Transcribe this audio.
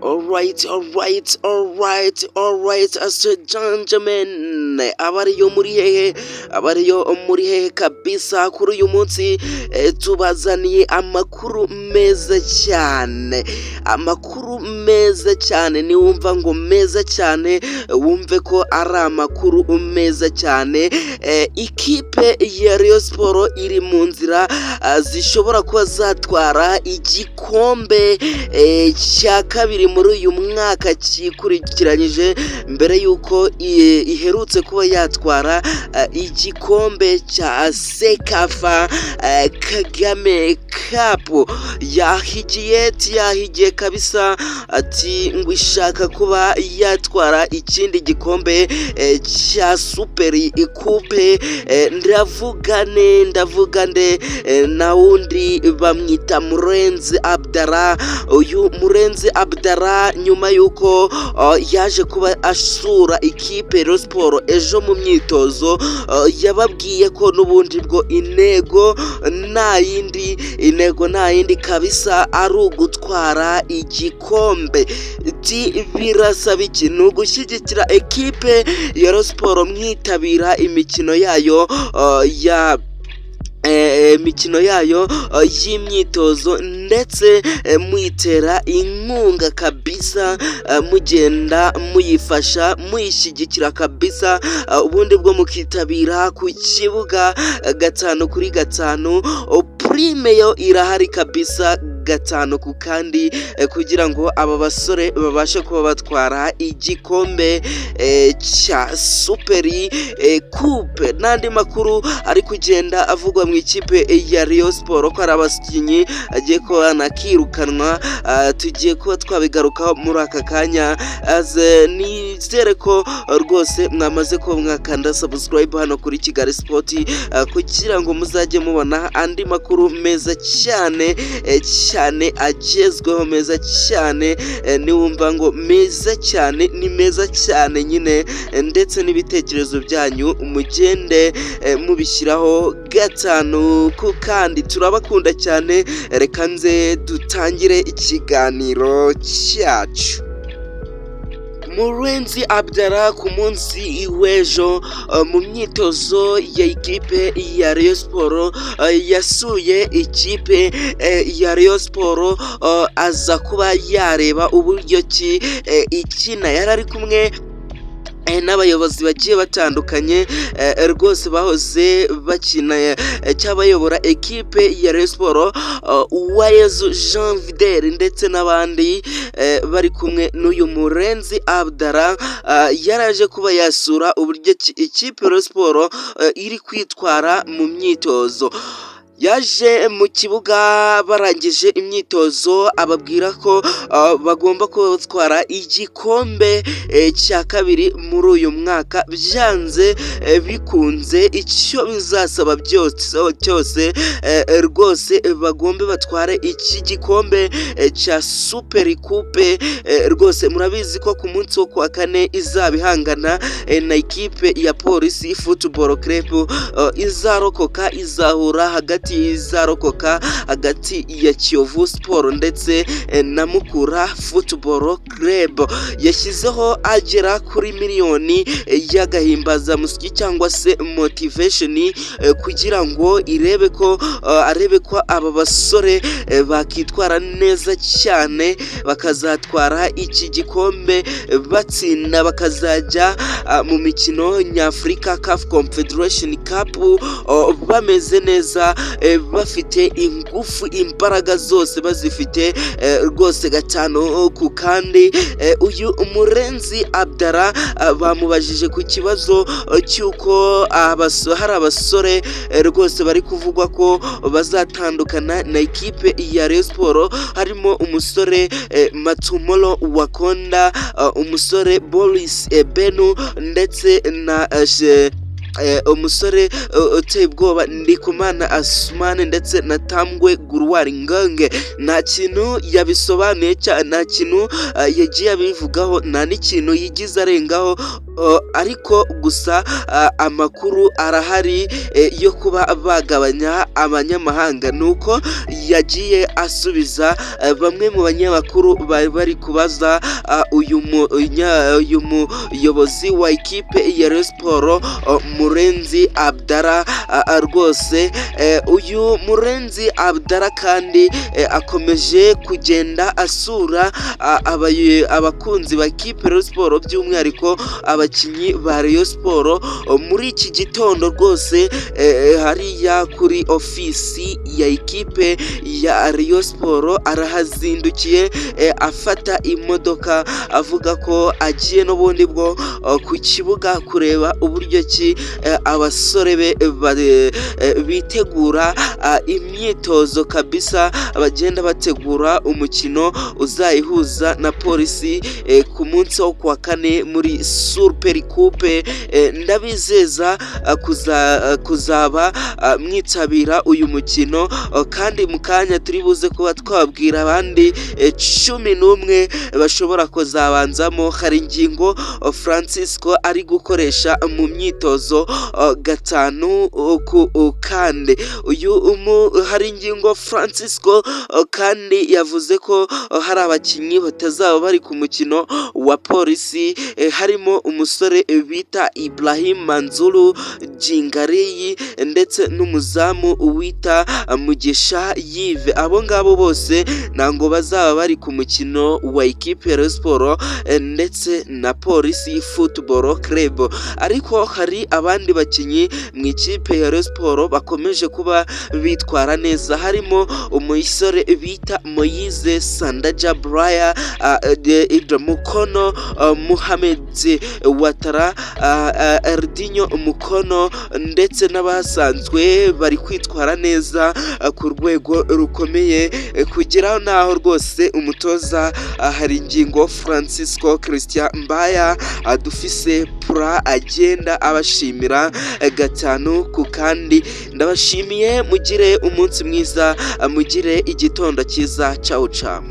Alright, as gentlemen, abariyo muri hehe kabisa kuri uyu munsi tubazaniye amakuru meza cyane, niwumva ngo meza cyane wumve ko ari amakuru meza cyane. Ikipe ya Rayon Sport iri mu nzira zishobora kuba zatwara igikombe cya kabiri muri uyu mwaka kikurikiranyije, mbere yuko iherutse kuba yatwara igikombe cya Sekafa Kagame Cup. yahigiye kabisa ati ngo ishaka kuba yatwara ikindi gikombe cya Super Coupe. ndavuga nde na wundi bamwita Murenzi Abdallah. Uyu Murenzi Abdallah nyuma yuko yaje kuba asura ikipe Rayon Sport ejo mu myitozo, yababwiye ko n'ubundi bwo intego nta yindi kabisa ari ugutwara igikombe. Birasaba ikintu gushyigikira ekipe ya Rayon Sport mwitabira imikino yayo y'imyitozo, ndetse muyitera inkunga kabisa, mugenda muyifasha muyishyigikira kabisa, ubundi bwo mukitabira ku kibuga 5-5. Prime yo irahari kabisa 5 ku kandi, kugira ngo aba basore babashe kuba batwara igikombe cya Super Coupe. N'andi makuru ari kugenda avugwa mu ikipe ya Rayon Sport ko ari abakinnyi agiye kuba nakirukanwa, tugiye kuba twabigarukaho muri aka kanya. Nizere ko rwose mwamaze kuba mwakanda subscribe hano kuri Kigali Sport, kugira ngo muzajye mubona andi makuru meza cyane agezweho, meza cyane. Niwumva ngo meza cyane ni meza cyane nyine, ndetse n'ibitekerezo byanyu mugende mubishyiraho 5 ku kandi. Turabakunda cyane, reka nze dutangire ikiganiro cyacu. Murenzi Abdallah ku munsi w'ejo mu myitozo ya ikipe ya Rayon Sport yasuye ikipe ya Rayon Sport, aza kuba yareba uburyo ki ikina. Yari ari kumwe n'abayobozi bagiye batandukanye rwose bahoze bakina cy'abayobora ekipe ya Rayon Sport, Uwayezu Jean Fidèle ndetse n'abandi bari kumwe n'uyu Murenzi Abdallah. Yaraje kuba yasura uburyo ikipe ya Rayon Sport iri kwitwara mu myitozo. Yaje mu kibuga barangije imyitozo, ababwira ko bagomba gutwara igikombe cya kabiri muri uyu mwaka, byanze bikunze icyo bizasaba cyose rwose bagombe batware iki gikombe cya Super Coupe. Rwose murabizi ko ku munsi wo kuwa 4 izaba ihangana na ikipe ya Police Football Club, izahura hagati ya Kiyovu Sport ndetse na Mukura Football Club. Yashyizeho agera kuri miliyoni y'agahimbazamusyi cyangwa se motivation, kugira ngo arebe ko aba basore bakitwara neza cyane, bakazatwara iki gikombe batsinda, bakazajya mu mikino nyafurika CAF Confederation Cup bameze neza, bafite ingufu, imbaraga zose bazifite rwose 5 ku kandi. Uyu Murenzi Abdallah bamubajije ku kibazo cy'uko hari abasore rwose bari kuvugwa ko bazatandukana na ikipe ya Rayon Sport, harimo umusore Matumolo Wakonda, umusore Boris Ebenu ndetse na umusore uteye ubwoba Ndikumana Asumani ndetse na Tambwe Guruwari Ngange. Nta kintu yabisobanuye cyane, nta kintu yagiye abivugaho, nta n'ikintu yigize arengaho. ariko gusa amakuru arahari yo kuba bagabanya abanyamahanga, nuko yagiye asubiza bamwe mu banyamakuru bari bari kubaza uyu muyobozi wa ikipe ya Rayon Sports Murenzi Abdallah. Rwose uyu Murenzi Abdallah kandi akomeje kugenda asura abakunzi ba ikipe Rayon Sports, by'umwihariko abakinnyi ba Rayon Sports. Muri iki gitondo rwose hariya kuri ofisi ya ikipe ya Rayon Sports arahazindukiye afata imodoka avuga ko agiye n'ubundi bwo ku kibuga kureba uburyo ki abasore be bitegura imyitozo kabisa, bagenda bategura umukino uzayihuza na Polisi ku munsi wo kuwa kane muri Super Coupe. Ndabizeza kuzaba mwitabira uyu mukino, kandi mu kanya turi buze kuba twabwira abandi 11 bashobora kuzabanzamo. Hari ingingo Francisco ari gukoresha mu myitozo 5 ku kande. Hari ingingo Francisco kandi yavuze ko hari abakinnyi batazaba bari ku mukino wa Polisi, harimo umusore bita Ibrahim Manzuru Jingariyi ndetse n'umuzamu wita Mugisha Yves. Abo ngabo bose ntabwo bazaba bari ku mukino wa ikipe ya Rayon Sports ndetse na Polisi Football Club, ariko hari abandi bakinnyi mu ikipe ya Rayon Sports bakomeje kuba bitwara neza, harimo umusore bita Moise Sandaja Braya, Idra Mukono, Mohamed Watara, Erdinho Mukono ndetse n'abasanzwe bari kwitwara neza ku rwego rukomeye, kugeraho naho rwose umutoza hari ingingo Francisco Christian Mbaya adufise pura agenda abashimira 5 ku kandi. Ndabashimiye, mugire umunsi mwiza, mugire igitondo cyiza. Ciao ciao.